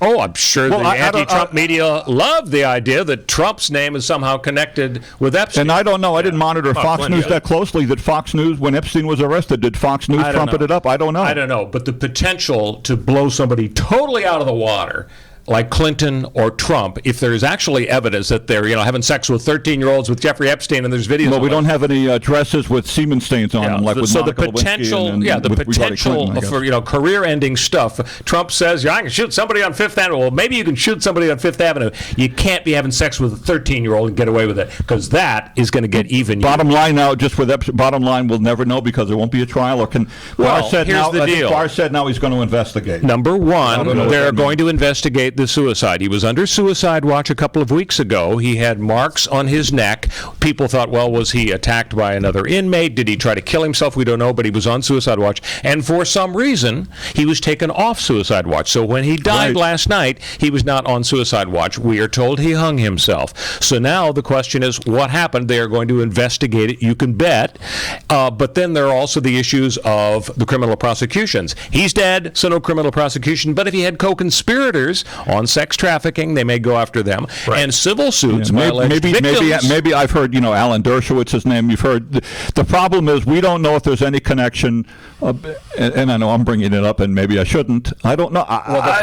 Oh, I'm sure the anti-Trump media loved the idea that Trump's name is somehow connected with Epstein. And I don't know. I didn't monitor Fox News that closely. That Fox News, when Epstein was arrested, did Fox News trumpet it up? I don't know. I don't know. But the potential to blow somebody totally out of the water, like Clinton or Trump, if there's actually evidence that they're having sex with 13-year-olds with Jeffrey Epstein and there's videos. Well, we don't have any dresses with semen stains on them, like with so Monica the potential, Lewinsky the potential Clinton, for career-ending stuff. Trump says, I can shoot somebody on Fifth Avenue. Well, maybe you can shoot somebody on Fifth Avenue. You can't be having sex with a 13-year-old and get away with it, because that is going to get even. Bottom line now, just with Epstein, bottom line, we'll never know because there won't be a trial. Or can well, Barr said here's now, the deal. Barr said now he's going to investigate. Number one, they're going to investigate the suicide. He was under suicide watch a couple of weeks ago. He had marks on his neck. People thought, well, was he attacked by another inmate? Did he try to kill himself? We don't know, but he was on suicide watch. And for some reason, he was taken off suicide watch. So when he died last night, he was not on suicide watch. We are told he hung himself. So now the question is, what happened? They are going to investigate it, you can bet. But then there are also the issues of the criminal prosecutions. He's dead, so no criminal prosecution. But if he had co-conspirators on sex trafficking, they may go after them. And civil suits by alleged victims. Maybe I've heard, Alan Dershowitz's name. You've heard. The problem is we don't know if there's any connection, and I know I'm bringing it up, and maybe I shouldn't. I don't know.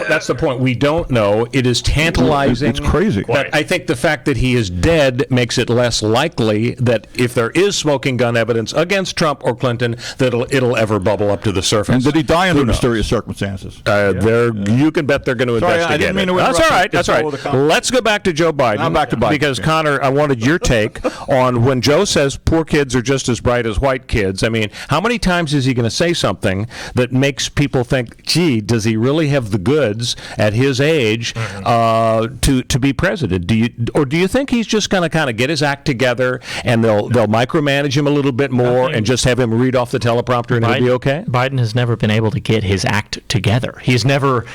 That's the point. We don't know. It is tantalizing. It's crazy. But I think the fact that he is dead makes it less likely that if there is smoking gun evidence against Trump or Clinton, that it'll ever bubble up to the surface. And did he die under mysterious circumstances? You can bet they're going to investigate I didn't mean to That's all right. That's all right. Let's go back to Joe Biden. I'm back to Biden. Because, Connor, I wanted your take on when Joe says poor kids are just as bright as white kids. I mean, how many times is he going to say something that makes people think, gee, does he really have the goods at his age to be president? Do you think he's just going to kind of get his act together and they'll micromanage him a little bit more and just have him read off the teleprompter and he'll be okay? Biden has never been able to get his act together. He's never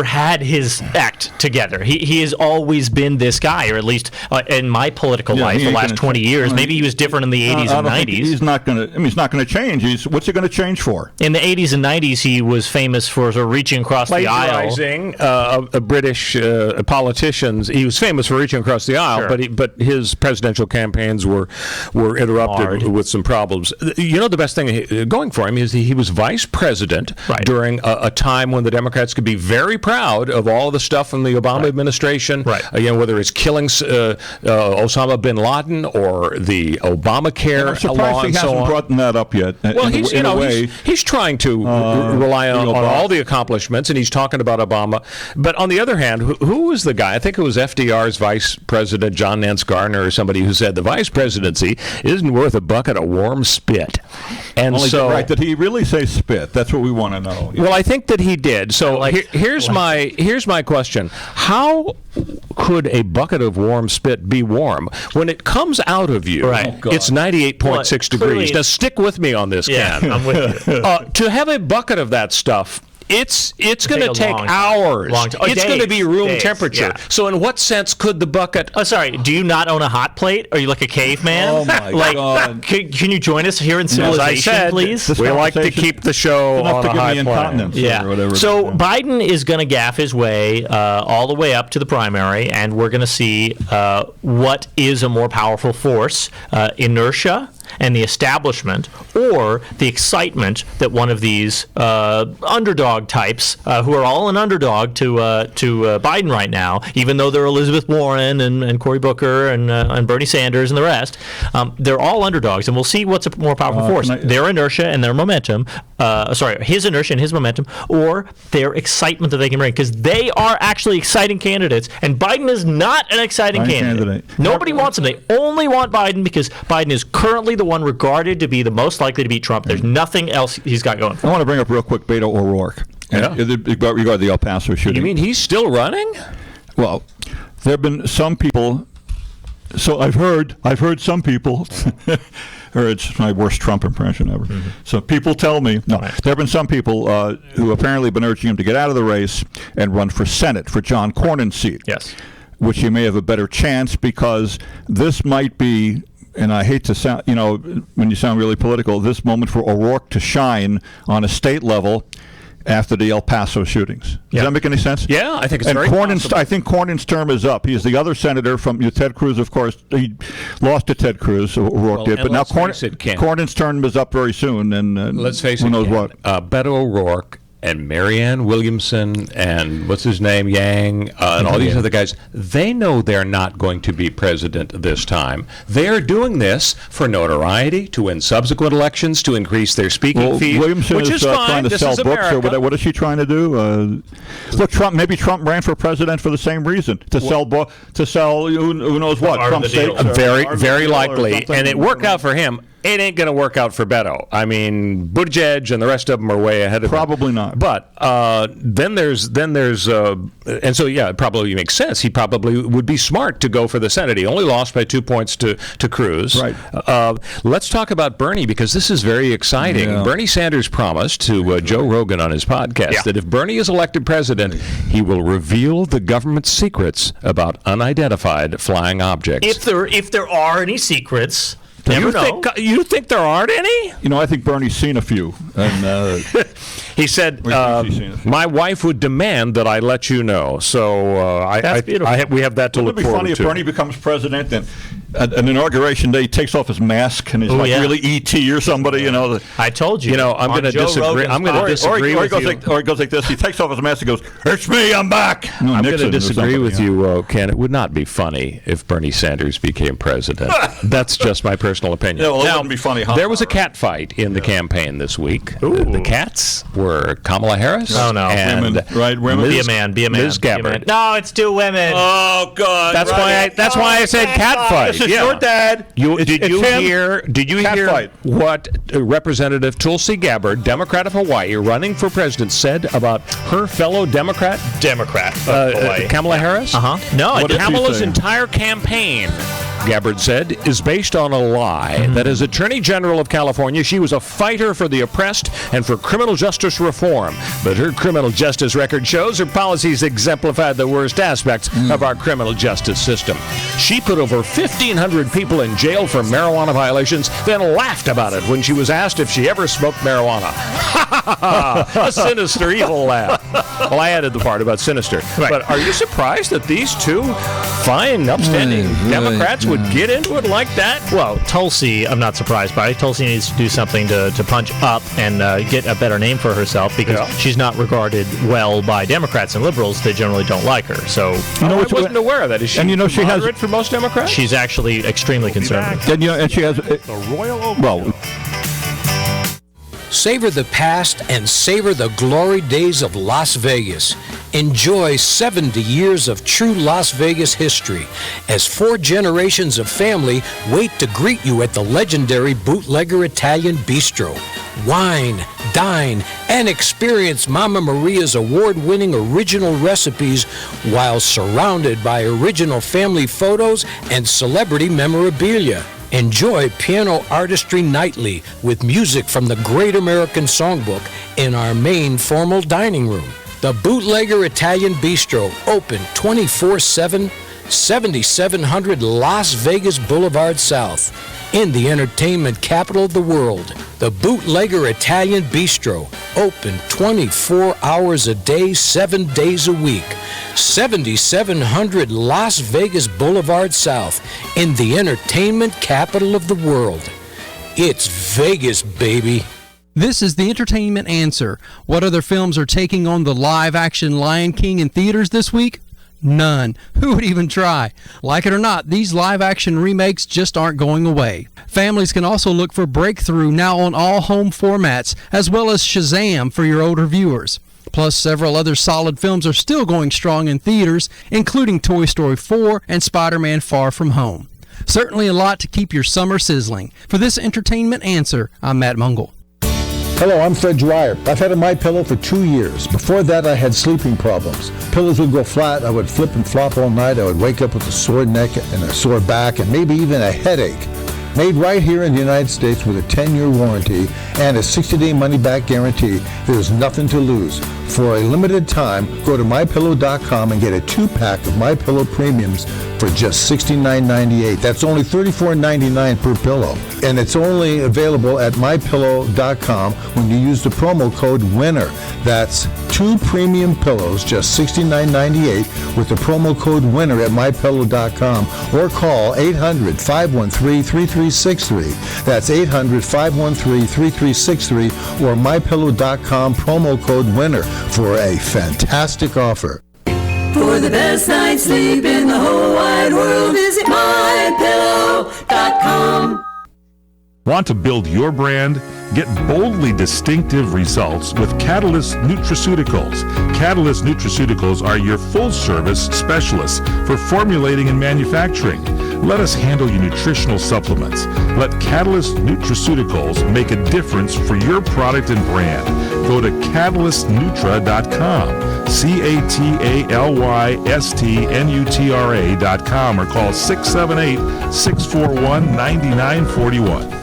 had his act together. He has always been this guy, or at least in my political life, the last 20 years. Maybe he was different in the 80s and 90s. He's not going to. He's not going to change. What's he going to change for? In the 80s and 90s, he was famous for sort of reaching across the aisle. Plagiarizing British politicians. He was famous for reaching across the aisle, but his presidential campaigns were interrupted with some problems. The best thing going for him is he was vice president during a time when the Democrats could be very proud of all the stuff from the Obama administration. Whether it's killing Osama bin Laden or the Obamacare law and so on. He hasn't brought that up yet. Well, he's trying to rely on all the accomplishments, and he's talking about Obama. But on the other hand, who was the guy? I think it was FDR's vice president, John Nance Garner, or somebody who said the vice presidency isn't worth a bucket of warm spit. And did he really say spit? That's what we want to know. Well, I think that he did. So here's my question: how could a bucket of warm spit be warm when it comes out of you? It's 98.6 degrees. Now stick with me on this, Ken. I'm with you. To have a bucket of that stuff, it's going to take hours. It's going to be room temperature. Yeah. So in what sense could the bucket... Oh, sorry. Do you not own a hot plate? Are you like a caveman? Oh, my God. Can you join us here in civilization, please? We like to keep the show on a high plane. Yeah. So Biden is going to gaff his way all the way up to the primary, and we're going to see what is a more powerful force, inertia and the establishment, or the excitement that one of these underdog types, who are all an underdog to Biden right now, even though they're Elizabeth Warren and Cory Booker and Bernie Sanders and the rest, they're all underdogs, and we'll see what's a more powerful force: their inertia and their momentum. His inertia and his momentum, or their excitement that they can bring, because they are actually exciting candidates, and Biden is not an exciting candidate. Nobody wants him. They only want Biden because Biden is currently the one regarded to be the most likely to beat Trump. There's nothing else he's got going for him. I want to bring up real quick Beto O'Rourke. Regarding the El Paso shooting. You mean he's still running? Well, there have been some people So I've heard some people, or it's my worst Trump impression ever. Mm-hmm. So people tell me, there have been some people who apparently have been urging him to get out of the race and run for Senate for John Cornyn's seat. Yes. Which he may have a better chance, because this might be, and I hate to sound, when you sound really political, this moment for O'Rourke to shine on a state level after the El Paso shootings. Does that make any sense? Yeah, I think it's and very possible. I think Cornyn's term is up. He's the other senator from Ted Cruz, of course. He lost to Ted Cruz, O'Rourke did. But now Cornyn's term is up very soon, and let's face it, who knows what. Beto O'Rourke and Marianne Williamson and what's his name, Yang, and all these other guys, they know they're not going to be president this time. They are doing this for notoriety, to win subsequent elections, to increase their speaking fees, Williamson which is fine. Trying to this sell is books, America. or what is she trying to do? Look, maybe Trump ran for president for the same reason, to sell who knows what. Trump Very likely, and it worked out for him. It ain't going to work out for Beto. I mean, Buttigieg and the rest of them are way ahead of him. Probably not. But then there's, and so yeah, it probably makes sense. He probably would be smart to go for the Senate. He only lost by 2 points to Cruz. Right. Let's talk about Bernie, because this is very exciting. Yeah. Bernie Sanders promised to Joe Rogan on his podcast that if Bernie is elected president, he will reveal the government's secrets about unidentified flying objects. If there are any secrets. You think there aren't any? I think Bernie's seen a few. And he said, "My wife would demand that I let you know." So that's beautiful. we have that to look forward to. It would be funny if Bernie becomes president and an inauguration day he takes off his mask and he's really E.T. or somebody. I told you. I'm going to disagree. I'm going to disagree with you. Or he goes like this. He takes off his mask and goes, "It's me. I'm back." No, I'm going to disagree with you, Ken. It would not be funny if Bernie Sanders became president. That's just my personal opinion. Yeah, well, it wouldn't be funny. There was a cat fight in the campaign this week. The cats were Kamala Harris. Oh no, and women. Be a man. Ms. Gabbard. No, it's two women. Oh God. That's why I said cat fight. This is your dad. Did you hear fight. what Representative Tulsi Gabbard, Democrat of Hawaii, running for president, said about her fellow Democrat Kamala Harris? No, Kamala's entire campaign, Gabbard said, is based on a lie that as Attorney General of California, she was a fighter for the oppressed and for criminal justice reform. But her criminal justice record shows her policies exemplified the worst aspects of our criminal justice system. She put over 1,500 people in jail for marijuana violations, then laughed about it when she was asked if she ever smoked marijuana. A sinister, evil laugh. Well, I added the part about sinister. Right. But are you surprised that these two fine, upstanding Democrats would get into it like that? Well, Tulsi, I'm not surprised by. Tulsi needs to do something to punch up and get a better name for herself, because she's not regarded well by Democrats and liberals. They generally don't like her. So I wasn't aware of that. Is she moderate for most Democrats? She's actually extremely conservative. And she has the Royal Oak. Savor the past and savor the glory days of Las Vegas. Enjoy 70 years of true Las Vegas history as 4 generations of family wait to greet you at the legendary Bootlegger Italian Bistro. Wine, dine, and experience Mama Maria's award-winning original recipes while surrounded by original family photos and celebrity memorabilia. Enjoy piano artistry nightly with music from the Great American Songbook in our main formal dining room. The Bootlegger Italian Bistro, open 24/7, 7700 Las Vegas Boulevard South, in the entertainment capital of the world. The Bootlegger Italian Bistro, open 24 hours a day, 7 days a week. 7700 Las Vegas Boulevard South, in the entertainment capital of the world. It's Vegas, baby. This is the entertainment answer. What other films are taking on the live-action Lion King in theaters this week? None. Who would even try? Like it or not, these live-action remakes just aren't going away. Families can also look for Breakthrough now on all home formats, as well as Shazam for your older viewers. Plus, several other solid films are still going strong in theaters, including Toy Story 4 and Spider-Man Far From Home. Certainly a lot to keep your summer sizzling. For this entertainment answer, I'm Matt Mungle. Hello, I'm Fred Dwyer. I've had a MyPillow for 2 years. Before that, I had sleeping problems. Pillows would go flat, I would flip and flop all night, I would wake up with a sore neck and a sore back and maybe even a headache. Made right here in the United States with a 10-year warranty and a 60-day money-back guarantee, there's nothing to lose. For a limited time, go to MyPillow.com and get a 2-pack of MyPillow Premiums for just $69.98. That's only $34.99 per pillow. And it's only available at MyPillow.com when you use the promo code WINNER. That's 2 premium pillows, just $69.98 with the promo code WINNER at MyPillow.com or call 800-513-3363. That's 800-513-3363 or MyPillow.com promo code WINNER for a fantastic offer. For the best night's sleep in the whole wide world, visit MyPillow.com. Want to build your brand? Get boldly distinctive results with Catalyst Nutraceuticals. Catalyst Nutraceuticals are your full-service specialists for formulating and manufacturing. Let us handle your nutritional supplements. Let Catalyst Nutraceuticals make a difference for your product and brand. Go to catalystnutra.com, CATALYSTNUTRA.com, or call 678-641-9941.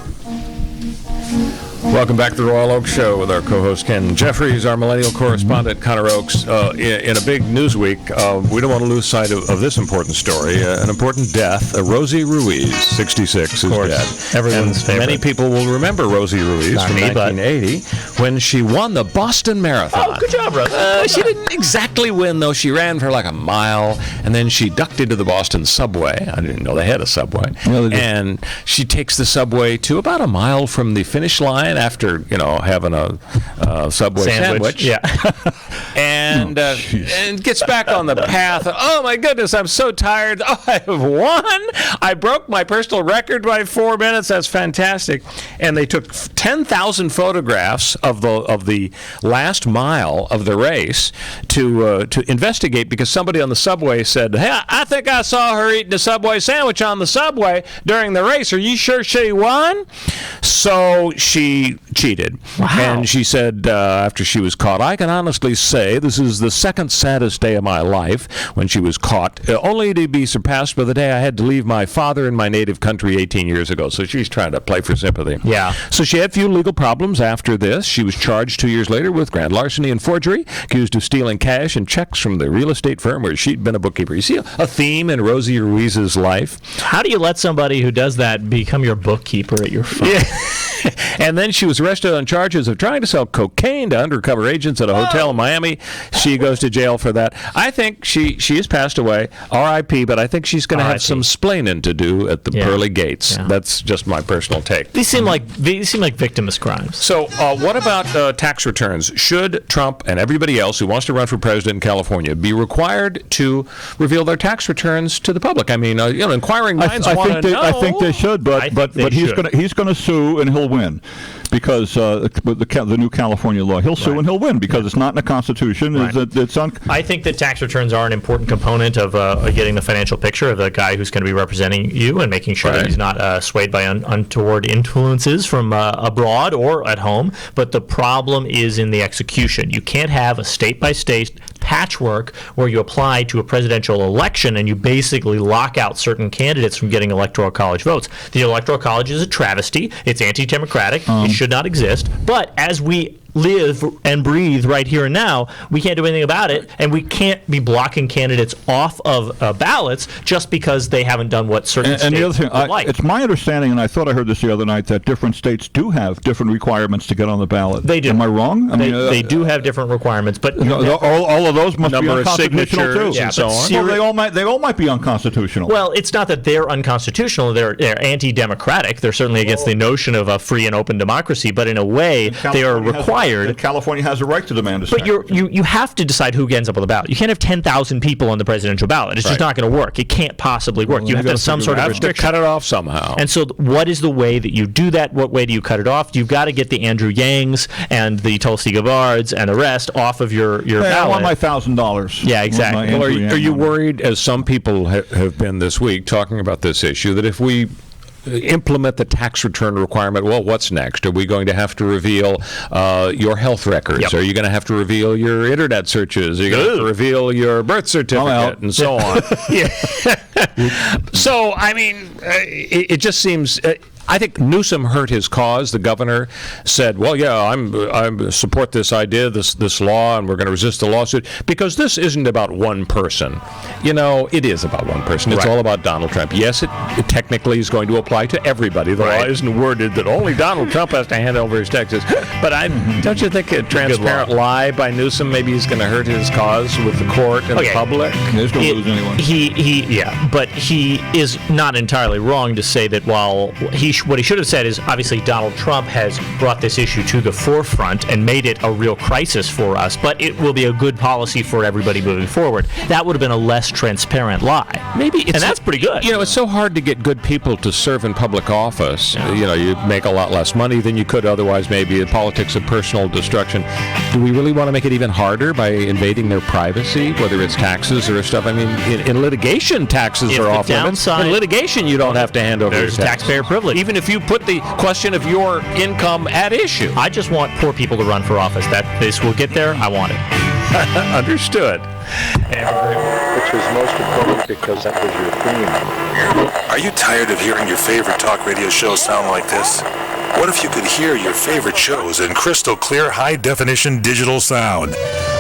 Welcome back to the Royal Oak Show with our co-host Ken Jeffries, our millennial correspondent Connor Oakes. In a big news week, we don't want to lose sight of this important story, an important death. Rosie Ruiz, 66, is dead. Everyone's favorite. Many people will remember Rosie Ruiz Not from me, but- 1980 when she won the Boston Marathon. Oh, good job, Rosie. She didn't exactly win, though. She ran for like a mile, and then she ducked into the Boston subway. I didn't know they had a subway. And she takes the subway to about a mile from the finish line after, having a Subway sandwich. Yeah. and gets back on the path. Oh, my goodness, I'm so tired. Oh, I have won. I broke my personal record by 4 minutes. That's fantastic. And they took 10,000 photographs of the last mile of the race to investigate, because somebody on the subway said, hey, I think I saw her eating a Subway sandwich on the subway during the race. Are you sure she won? So she cheated. Wow. And she said, after she was caught, I can honestly say this is the second saddest day of my life, when she was caught, only to be surpassed by the day I had to leave my father in my native country 18 years ago. So she's trying to play for sympathy. Yeah. So she had a few legal problems after this. She was charged 2 years later with grand larceny and forgery, accused of stealing cash and checks from the real estate firm where she'd been a bookkeeper. You see a theme in Rosie Ruiz's life? How do you let somebody who does that become your bookkeeper at your firm? Yeah. And then she was arrested on charges of trying to sell cocaine to undercover agents at a hotel in Miami. She goes to jail for that. I think she has passed away, R.I.P., but I think she's going to have some splaining to do at the pearly gates. Yeah. That's just my personal take. These seem like victimless crimes. So what about tax returns? Should Trump and everybody else who wants to run for president in California be required to reveal their tax returns to the public? I mean, inquiring minds want to know. I think they should, but he's going to sue and he'll win, because the new California law, he'll sue and he'll win, because it's not in the Constitution. Right. I think that tax returns are an important component of getting the financial picture of the guy who's going to be representing you, and making sure that he's not swayed by untoward influences from abroad or at home. But the problem is in the execution. You can't have a state-by-state patchwork where you apply to a presidential election and you basically lock out certain candidates from getting electoral college votes. The electoral college is a travesty. It's anti-democratic. It should not exist. But as we live and breathe right here and now, we can't do anything about it, and we can't be blocking candidates off of ballots just because they haven't done what certain states the other thing, would like. it's my understanding, and I thought I heard this the other night, that different states do have different requirements to get on the ballot. They do. Am I wrong? They do have different requirements, but all of those must be number of unconstitutional too. signatures and so on. Well, they all might be unconstitutional. Well, it's not that they're unconstitutional. They're anti-democratic. They're certainly against the notion of a free and open democracy. But in a way, they are required. California has a right to demand a But you have to decide who ends up on the ballot. You can't have 10,000 people on the presidential ballot. It's just not going to work. It can't possibly work. You have to have some sort of restriction. Cut it off somehow. And so what is the way that you do that? What way do you cut it off? You've got to get the Andrew Yangs and the Tulsi Gabbards and the rest off of your ballot. I want my $1,000. Yeah, exactly. Well, are you worried, as some people have been this week talking about this issue, that if we implement the tax return requirement, well, what's next? Are we going to have to reveal your health records? Yep. Are you going to have to reveal your internet searches? Are you going to have to reveal your birth certificate and so on? Yeah. So, I mean, it just seems... I think Newsom hurt his cause. The governor said, well, yeah, I support this idea, this law, and we're going to resist the lawsuit, because this isn't about one person. You know, it is about one person. It's all about Donald Trump. Yes, it technically is going to apply to everybody. The law isn't worded that only Donald Trump has to hand over his taxes. But don't you think a transparent lie by Newsom, maybe he's going to hurt his cause with the court and the public? He's going to lose anyone. But he is not entirely wrong to say that while what he should have said is, obviously Donald Trump has brought this issue to the forefront and made it a real crisis for us, but it will be a good policy for everybody moving forward. That would have been a less transparent lie. And that's pretty good. You know, it's so hard to get good people to serve in public office. You know, you make a lot less money than you could otherwise, maybe in politics of personal destruction. Do we really want to make it even harder by invading their privacy, whether it's taxes or stuff? I mean, in litigation, taxes are off limits. In litigation, you don't have to hand over there's your taxes. taxpayer privilege. Even if you put the question of your income at issue. I just want poor people to run for office. This will get there. I want it. Understood. Which was most important because that was your theme. Are you tired of hearing your favorite talk radio shows sound like this? What if you could hear your favorite shows in crystal clear, high-definition digital sound?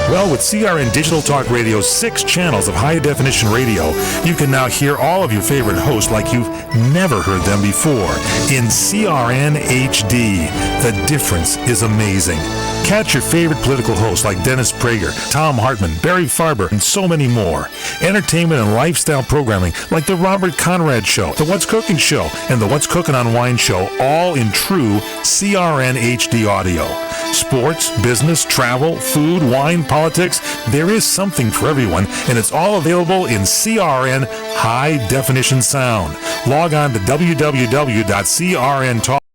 Well, with CRN Digital Talk Radio's 6 channels of high-definition radio, you can now hear all of your favorite hosts like you've never heard them before in CRN HD. The difference is amazing. Catch your favorite political hosts like Dennis Prager, Tom Hartman, Barry Farber, and so many more. Entertainment and lifestyle programming like The Robert Conrad Show, The What's Cooking Show, and The What's Cooking on Wine Show, all in true CRN HD audio. Sports, business, travel, food, wine, politics, there is something for everyone, and it's all available in CRN High Definition Sound. Log on to www.crntalk.com